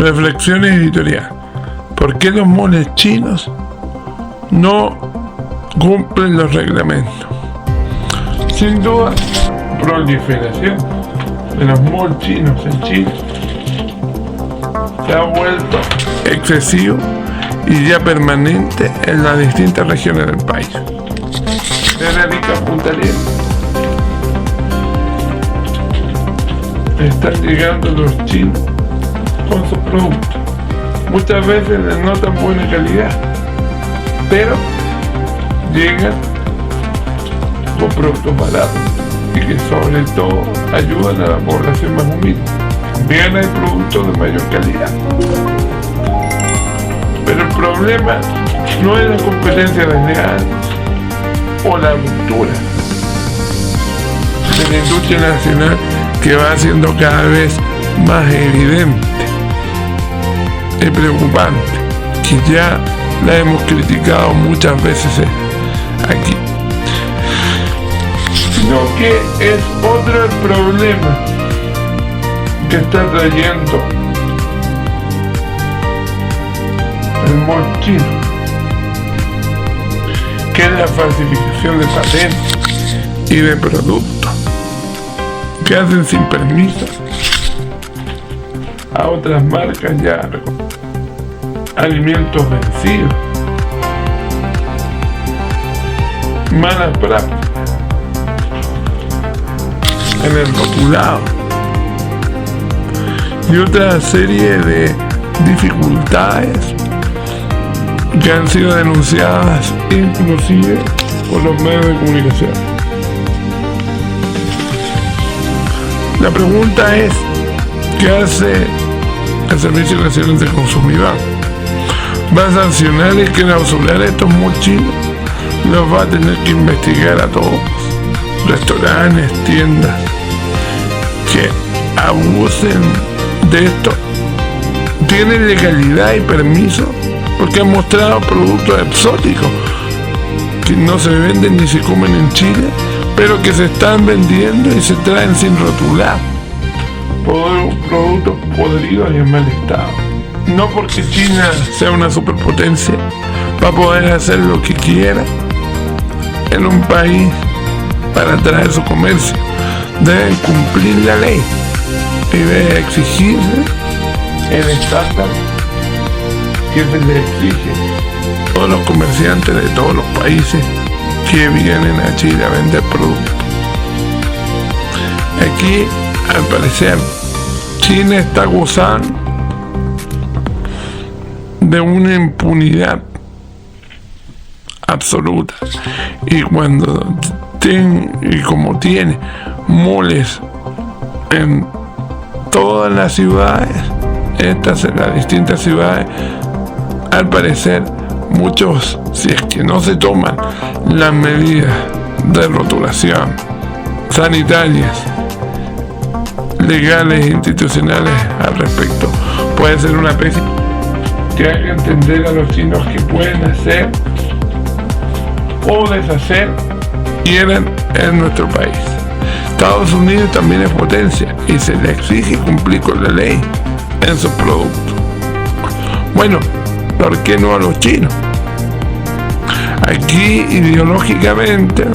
Reflexión editorial. ¿Por qué los moles chinos no cumplen los reglamentos? Sin duda, proliferación de los malls chinos en Chile se ha vuelto excesivo y ya permanente en las distintas regiones del país. Desde Arica a Punta Arenas están llegando los chinos con sus productos, muchas veces de no tan buena calidad, pero llegan con productos baratos y que sobre todo ayudan a la población más humilde. También hay productos de mayor calidad, pero el problema no es la competencia desleal o la ruptura de la industria nacional, que va siendo cada vez más evidente y preocupante, que ya la hemos criticado muchas veces aquí, sino que es otro el problema que está trayendo el mall chino, que es la falsificación de patentes y de productos que hacen sin permiso a otras marcas ya, alimentos vencidos, malas prácticas en el rotulado y otra serie de dificultades que han sido denunciadas inclusive por los medios de comunicación. La pregunta es, ¿qué hace el Servicio Nacional del Consumidor? ¿Va a sancionar y clausurar estos malls chinos? ¿Los va a tener que investigar a todos? Restaurantes, tiendas que abusen de esto tienen legalidad y permiso, porque han mostrado productos exóticos que no se venden ni se comen en Chile, pero que se están vendiendo y se traen sin rotular, productos podridos y en mal estado. No porque China sea una superpotencia va a poder hacer lo que quiera en un país para atraer su comercio. Deben cumplir la ley y debe exigirse el estándar que se le exige a todos los comerciantes de todos los países que vienen a Chile a vender productos. Aquí, al parecer, China está gozando de una impunidad absoluta, y como tiene moles en todas las ciudades, en las distintas ciudades, al parecer muchos, si es que no se toman las medidas de rotulación sanitarias, legales e institucionales al respecto, puede ser una pésima que haga entender a los chinos que pueden hacer o deshacer quieran en nuestro país. Estados Unidos también es potencia y se le exige cumplir con la ley en sus productos. Bueno, ¿por qué no a los chinos? Aquí ideológicamente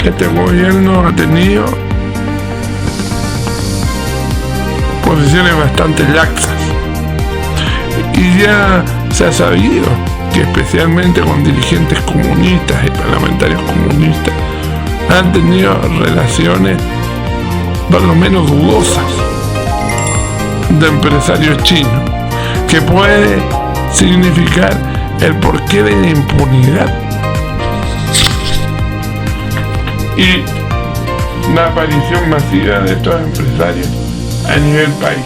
este gobierno ha tenido posiciones bastante laxas y ya se ha sabido que especialmente con dirigentes comunistas y parlamentarios comunistas han tenido relaciones por lo menos dudosas de empresarios chinos, que puede significar el porqué de la impunidad y la aparición masiva de estos empresarios a nivel país.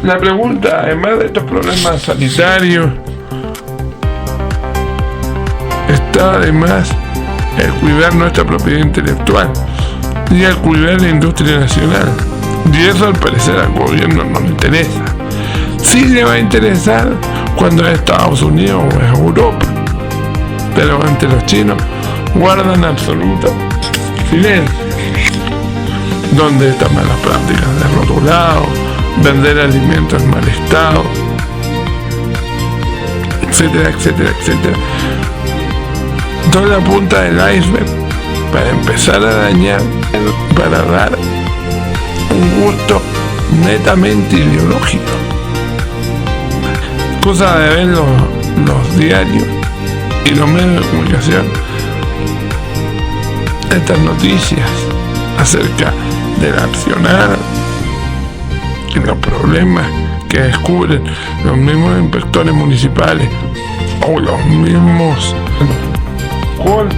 La pregunta, además de estos problemas sanitarios, está además el cuidar nuestra propiedad intelectual y el cuidar la industria nacional. Y eso al parecer al gobierno no le interesa. Sí le va a interesar cuando es Estados Unidos o es Europa, pero ante los chinos guardan absoluto silencio. donde están malas prácticas de rotulado, vender alimentos en mal estado, etcétera, etcétera, etcétera. Toda la punta del iceberg para empezar a dañar, para dar un gusto netamente ideológico. Cosa de ver los diarios y los medios de comunicación, estas noticias acerca del accionar y los problemas que descubren los mismos inspectores municipales o los mismos con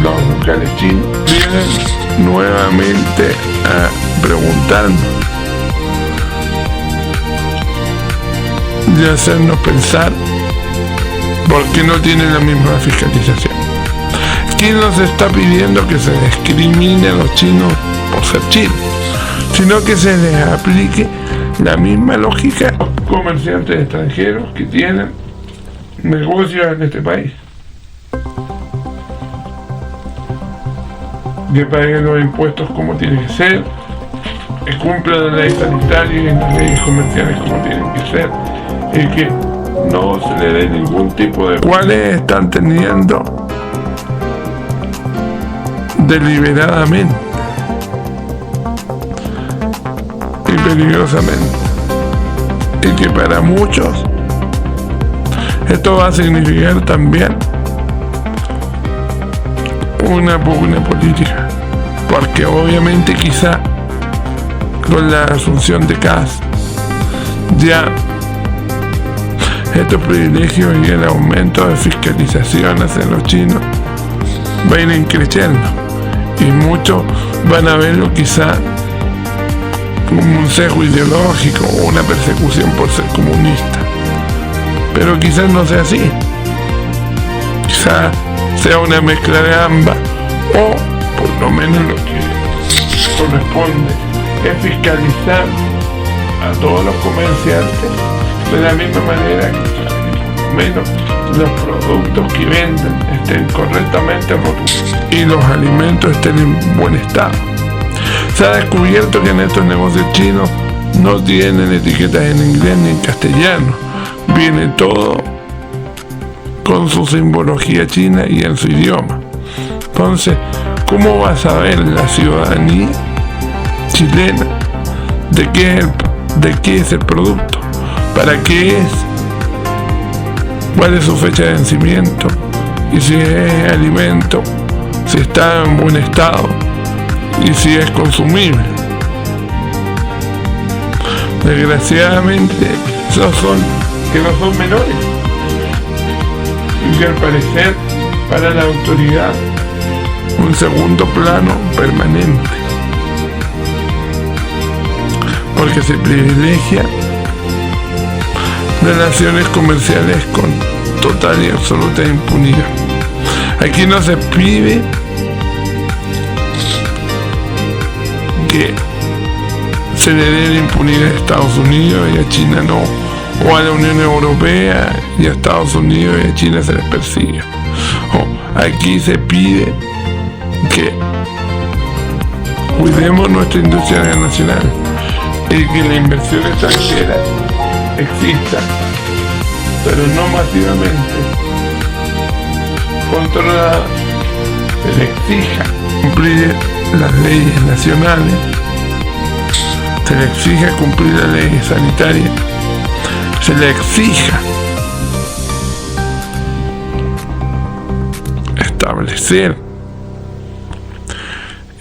los locales chinos, vienen nuevamente a preguntarnos y hacernos pensar por qué no tienen la misma fiscalización. ¿Quién nos está pidiendo que se discrimine a los chinos por ser chinos? Sino que se les aplique la misma lógica a los comerciantes extranjeros que tienen negocios en este país, que paguen los impuestos como tiene que ser, que cumplan la ley sanitaria y las leyes comerciales como tienen que ser, y que no se le dé ningún tipo de cuales están teniendo deliberadamente y peligrosamente, y que para muchos esto va a significar también una pugna política, porque obviamente quizá con la asunción de Kast ya estos privilegios y el aumento de fiscalización hacia los chinos va a ir creciendo y muchos van a verlo quizá como un sesgo ideológico o una persecución por ser comunista, pero quizás no sea así, quizás sea una mezcla de ambas, o por lo menos lo que corresponde es fiscalizar a todos los comerciantes de la misma manera que por lo menos los productos que venden estén correctamente rotulados y los alimentos estén en buen estado. Se ha descubierto que en estos negocios chinos no tienen etiquetas en inglés ni en castellano, viene todo con su simbología china y en su idioma. Entonces, ¿cómo va a saber la ciudadanía chilena de qué es el producto? ¿Para qué es? ¿Cuál es su fecha de vencimiento? Y si es alimento, si está en buen estado y si es consumible. Desgraciadamente, esos son que no son menores y que al parecer para la autoridad un segundo plano permanente, porque se privilegia relaciones comerciales con total y absoluta impunidad. Aquí no se pide que se le dé la impunidad a Estados Unidos y a China no, o a la Unión Europea y a Estados Unidos y a China se les persiga. Aquí se pide que cuidemos nuestra industria nacional y que la inversión extranjera exista, pero no masivamente, controlada. Se le exija cumplir las leyes nacionales, se le exija cumplir las leyes sanitarias, se le exija establecer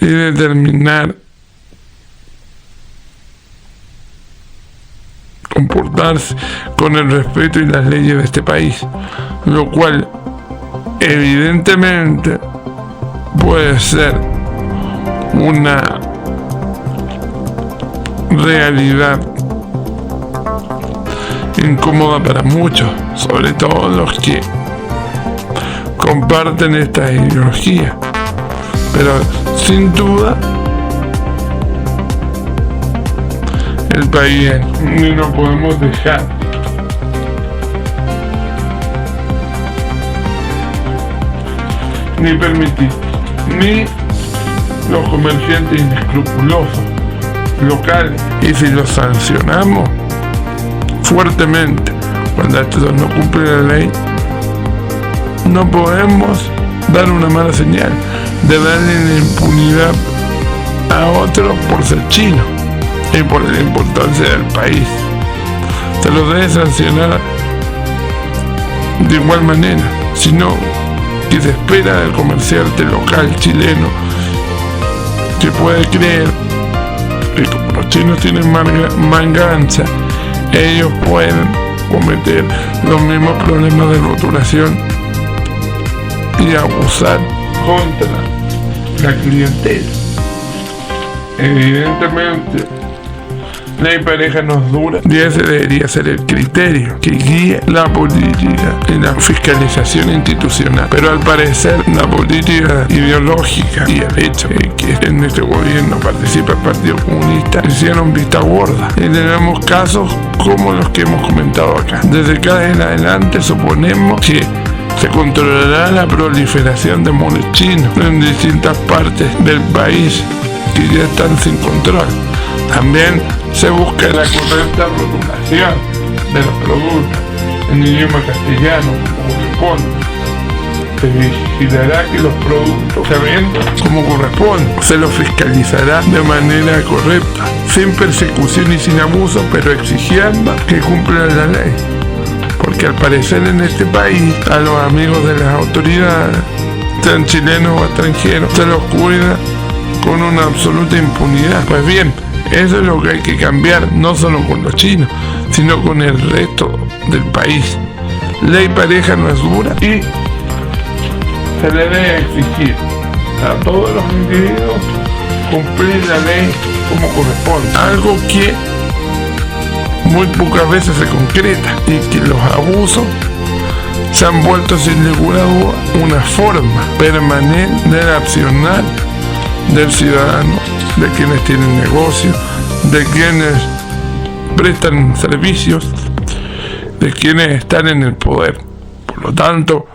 y determinar, comportarse con el respeto y las leyes de este país, lo cual evidentemente puede ser una realidad incómoda para muchos, sobre todo los que comparten esta ideología, pero sin duda el país ni no podemos dejar ni permitir ni los comerciantes inescrupulosos locales, y si los sancionamos fuertemente cuando estos no cumplen la ley, no podemos dar una mala señal de darle la impunidad a otros por ser chino y por la importancia del país. Se los debe sancionar de igual manera, sino que se espera del comerciante local chileno que puede creer que como los chinos tienen manga ancha, ellos pueden cometer los mismos problemas de rotulación y abusar contra la clientela. Evidentemente, ley pareja no es dura, y ese debería ser el criterio que guíe la política y la fiscalización institucional. Pero al parecer la política ideológica y el hecho de que en este gobierno participa el Partido Comunista hicieron vista gorda, y tenemos casos como los que hemos comentado acá. Desde acá en adelante suponemos que se controlará la proliferación de monos chinos en distintas partes del país que ya están sin control. También se busca la correcta rotulación de los productos en idioma castellano como corresponde. Se vigilará que los productos se vendan como corresponde. Se los fiscalizará de manera correcta, sin persecución y sin abuso, pero exigiendo que cumplan la ley. Porque al parecer en este país a los amigos de las autoridades, sean chilenos o extranjeros, se los cuida con una absoluta impunidad. Pues bien, eso es lo que hay que cambiar, no solo con los chinos, sino con el resto del país. Ley pareja no es dura y se le debe exigir a todos los individuos cumplir la ley como corresponde. Algo que muy pocas veces se concreta, y que los abusos se han vuelto sin ninguna duda una forma permanente del accionar del ciudadano, de quienes tienen negocio, de quienes prestan servicios, de quienes están en el poder. Por lo tanto,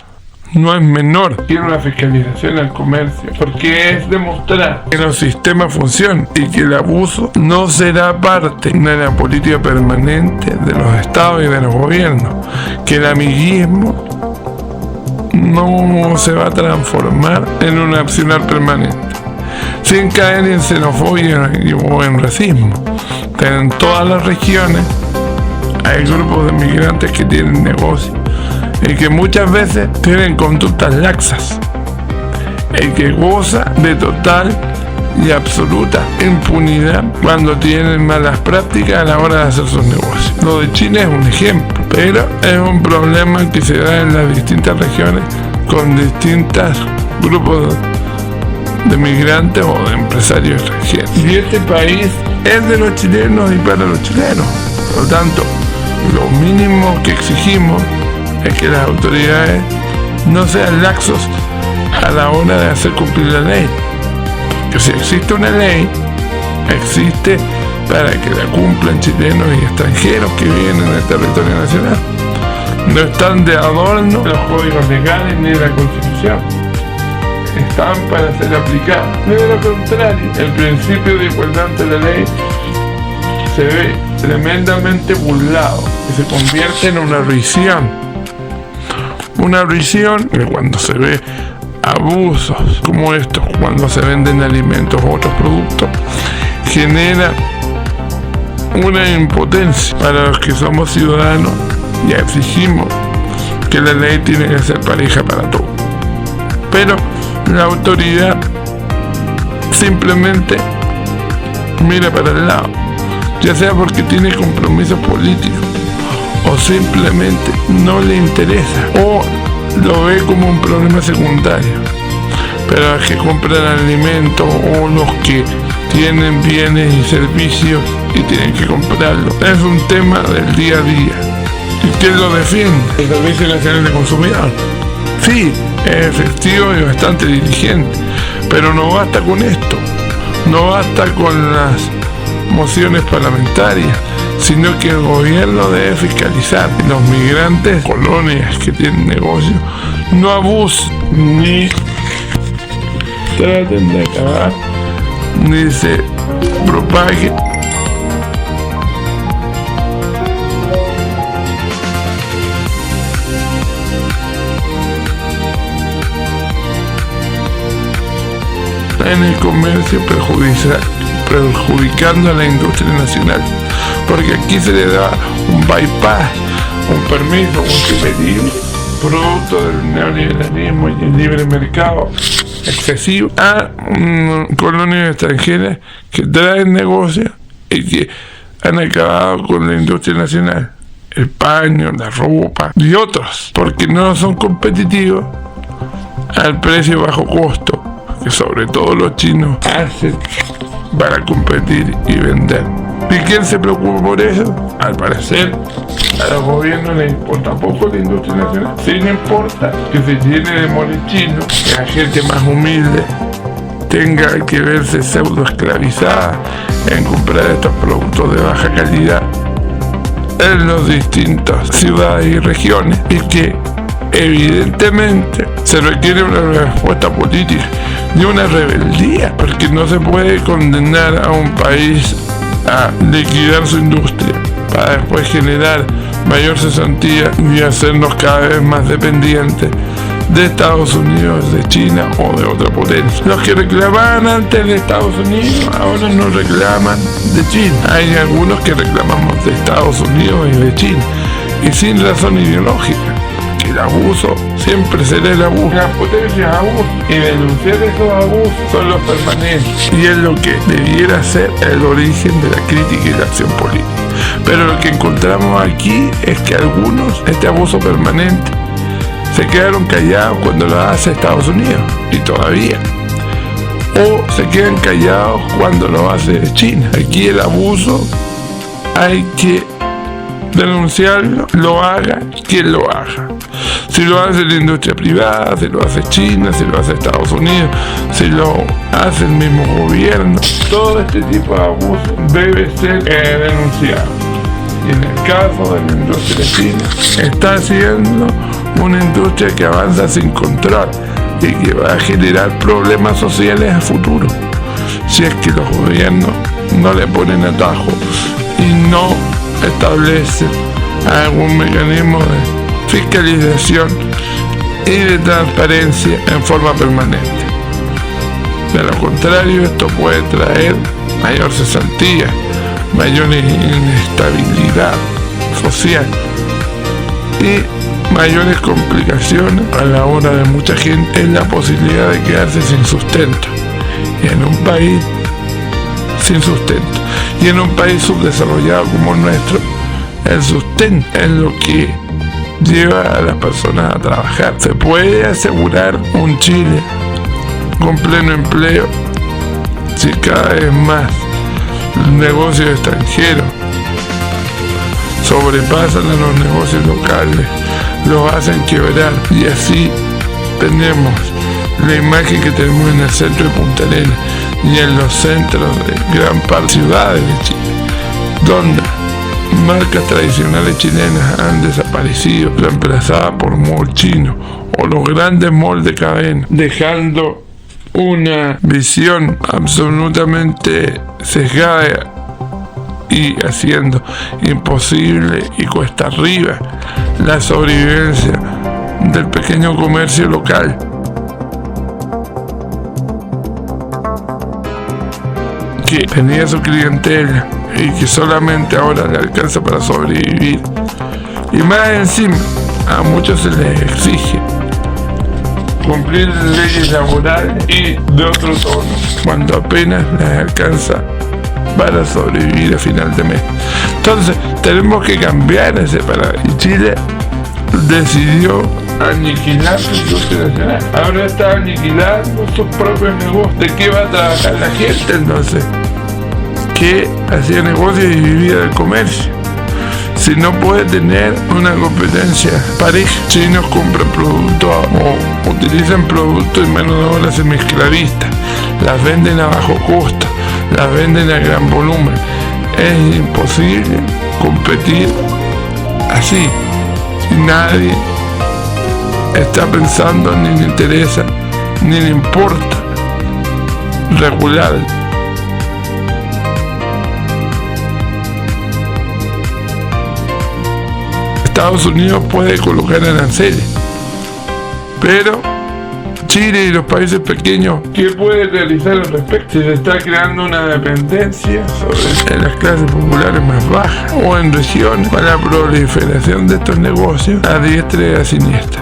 no es menor ir a una fiscalización al comercio, porque es demostrar que los sistemas funcionan y que el abuso no será parte de la política permanente de los estados y de los gobiernos, que el amiguismo no se va a transformar en un accionar permanente, sin caer en xenofobia o en racismo. En todas las regiones hay grupos de migrantes que tienen negocios y que muchas veces tienen conductas laxas y que goza de total y absoluta impunidad cuando tienen malas prácticas a la hora de hacer sus negocios. Lo de China es un ejemplo, pero es un problema que se da en las distintas regiones con distintos grupos de migrantes o de empresarios extranjeros. Y este país es de los chilenos y para los chilenos. Por lo tanto, lo mínimo que exigimos es que las autoridades no sean laxos a la hora de hacer cumplir la ley. Porque si existe una ley, existe para que la cumplan chilenos y extranjeros que viven en el territorio nacional. No están de adorno los códigos legales ni la Constitución. Están para ser aplicados. De lo contrario, el principio de igualdad ante la ley se ve tremendamente burlado y se convierte en una risión. Una risión que cuando se ve abusos como estos, cuando se venden alimentos u otros productos, genera una impotencia para los que somos ciudadanos y exigimos que la ley tiene que ser pareja para todos. Pero la autoridad simplemente mira para el lado, ya sea porque tiene compromisos políticos o simplemente no le interesa o lo ve como un problema secundario. Pero los que compran alimentos o los que tienen bienes y servicios y tienen que comprarlos, es un tema del día a día. ¿Y quién lo defiende? El Servicio Nacional de Consumidor. Sí, es efectivo y bastante diligente, pero no basta con esto, no basta con las mociones parlamentarias, sino que el gobierno debe fiscalizar y los migrantes, colonias que tienen negocios, no abusen ni traten de acabar ni se propague en el comercio, perjudicando a la industria nacional, porque aquí se le da un bypass, un permiso multipedido, producto del neoliberalismo y el libre mercado excesivo, a colonias extranjeras que traen negocios y que han acabado con la industria nacional, el paño, la ropa y otros, porque no son competitivos al precio bajo costo que sobre todo los chinos hacen para competir y vender. ¿Y quién se preocupa por eso? Al parecer, a los gobiernos les importa poco la industria nacional. Sí les importa que se llene de molichinos, que la gente más humilde tenga que verse pseudo esclavizada en comprar estos productos de baja calidad en las distintas ciudades y regiones, y que evidentemente se requiere una respuesta política y una rebeldía, porque no se puede condenar a un país a liquidar su industria para después generar mayor cesantía y hacernos cada vez más dependientes de Estados Unidos, de China o de otra potencia. Los que reclamaban antes de Estados Unidos ahora no reclaman de China. Hay algunos que reclamamos de Estados Unidos y de China, y sin razón ideológica. El abuso siempre será el abuso, las potencias abusan, y denunciar esos abusos son los permanentes, y es lo que debiera ser el origen de la crítica y la acción política. Pero lo que encontramos aquí es que algunos, este abuso permanente, se quedaron callados cuando lo hace Estados Unidos, y todavía, o se quedan callados cuando lo hace China. Aquí el abuso hay que denunciarlo, lo haga quien lo haga. Si lo hace la industria privada, si lo hace China, si lo hace Estados Unidos, si lo hace el mismo gobierno, todo este tipo de abuso debe ser denunciado. Y en el caso de la industria china, está siendo una industria que avanza sin control y que va a generar problemas sociales a futuro, si es que los gobiernos no le ponen atajo y no establecen algún mecanismo de fiscalización y de transparencia en forma permanente. De lo contrario, esto puede traer mayor cesantía, mayor inestabilidad social y mayores complicaciones a la hora de mucha gente en la posibilidad de quedarse sin sustento, y en un país sin sustento, y en un país subdesarrollado como el nuestro, el sustento es lo que lleva a las personas a trabajar. Se puede asegurar un Chile con pleno empleo si cada vez más negocios extranjeros sobrepasan a los negocios locales, los hacen quebrar, y así tenemos la imagen que tenemos en el centro de Punta Arenas y en los centros de gran parte de ciudades de Chile, donde marcas tradicionales chilenas han desaparecido, reemplazadas por malls chinos o los grandes malls de cadena, dejando una visión absolutamente sesgada y haciendo imposible y cuesta arriba la sobrevivencia del pequeño comercio local. Que tenía su clientela y que solamente ahora le alcanza para sobrevivir, y más encima a muchos se les exige cumplir leyes laborales y de otro tono cuando apenas les alcanza para sobrevivir a final de mes. Entonces tenemos que cambiar ese paradigma, y Chile decidió aniquilar su industria nacional. Ahora está aniquilando sus propios negocios. ¿De qué va a trabajar la gente entonces? Que hacía negocios y vivía del comercio. Si no puede tener una competencia pareja, chinos compran productos o utilizan productos y mano de obra semiesclavista, las venden a bajo costo, las venden a gran volumen. Es imposible competir así. Nadie está pensando, ni le interesa, ni le importa regular Estados Unidos puede colocar aranceles, pero Chile y los países pequeños, ¿qué puede realizar al respecto? Se está creando una dependencia en las clases populares más bajas o en regiones para la proliferación de estos negocios a diestra y a siniestra.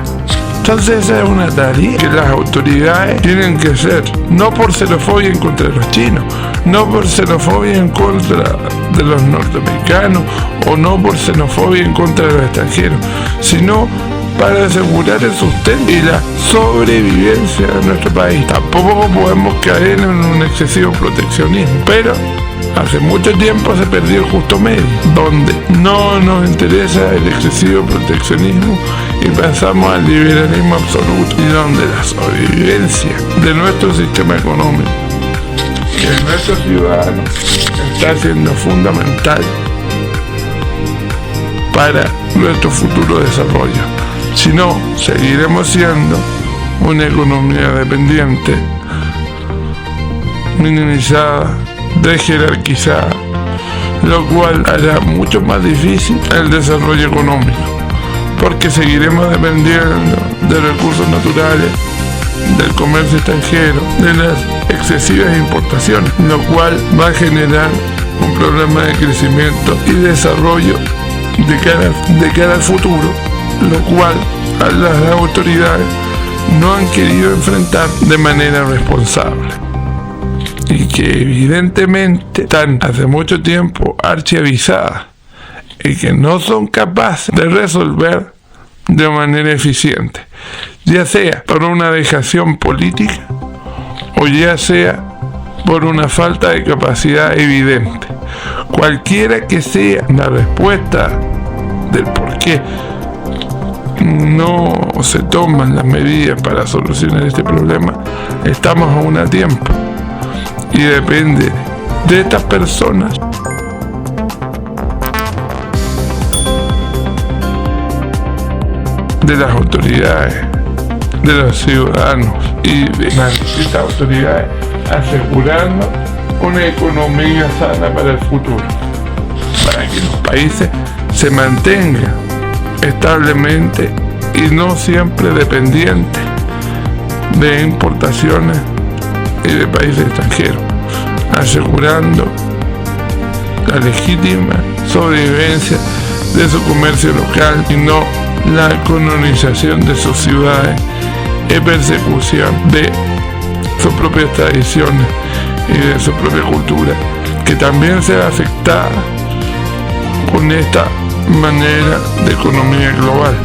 Entonces esa es una tarea que las autoridades tienen que hacer, no por xenofobia en contra de los chinos, no por xenofobia en contra de los norteamericanos o no por xenofobia en contra de los extranjeros, sino para asegurar el sustento y la sobrevivencia de nuestro país. Tampoco podemos caer en un excesivo proteccionismo, pero hace mucho tiempo se perdió el justo medio, donde no nos interesa el excesivo proteccionismo y pasamos al liberalismo absoluto, y donde la sobrevivencia de nuestro sistema económico y de nuestros ciudadanos está siendo fundamental para nuestro futuro desarrollo. Si no, seguiremos siendo una economía dependiente, minimizada, desjerarquizada, lo cual hará mucho más difícil el desarrollo económico, porque seguiremos dependiendo de recursos naturales, del comercio extranjero, de las excesivas importaciones, lo cual va a generar un problema de crecimiento y desarrollo de cara al futuro, lo cual a las autoridades no han querido enfrentar de manera responsable y que evidentemente están hace mucho tiempo archiavizadas y que no son capaces de resolver de manera eficiente, ya sea por una dejación política o ya sea por una falta de capacidad evidente. Cualquiera que sea la respuesta del por qué no se toman las medidas para solucionar este problema, estamos aún a tiempo y depende de estas personas de las autoridades, de los ciudadanos y de las distintas autoridades, asegurando una economía sana para el futuro, para que los países se mantengan establemente y no siempre dependientes de importaciones y de países extranjeros, asegurando la legítima sobrevivencia de su comercio local y no la colonización de sus ciudades y persecución de sus propias tradiciones y de su propia cultura, que también se ve afectada con esta manera de economía global.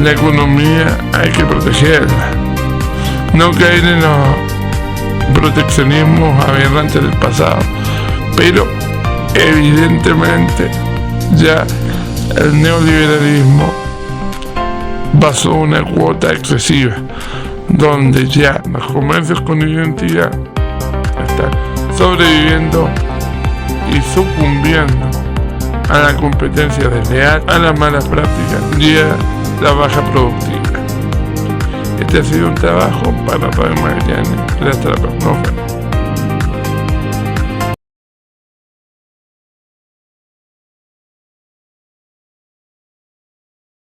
La economía hay que protegerla, no caer en los proteccionismos aberrantes del pasado, pero evidentemente ya el neoliberalismo pasó una cuota excesiva, donde ya los comercios con identidad están sobreviviendo y sucumbiendo a la competencia desleal, a las malas prácticas y a la baja productividad. Este ha sido un trabajo para Radio Magallanes. Hasta la próxima.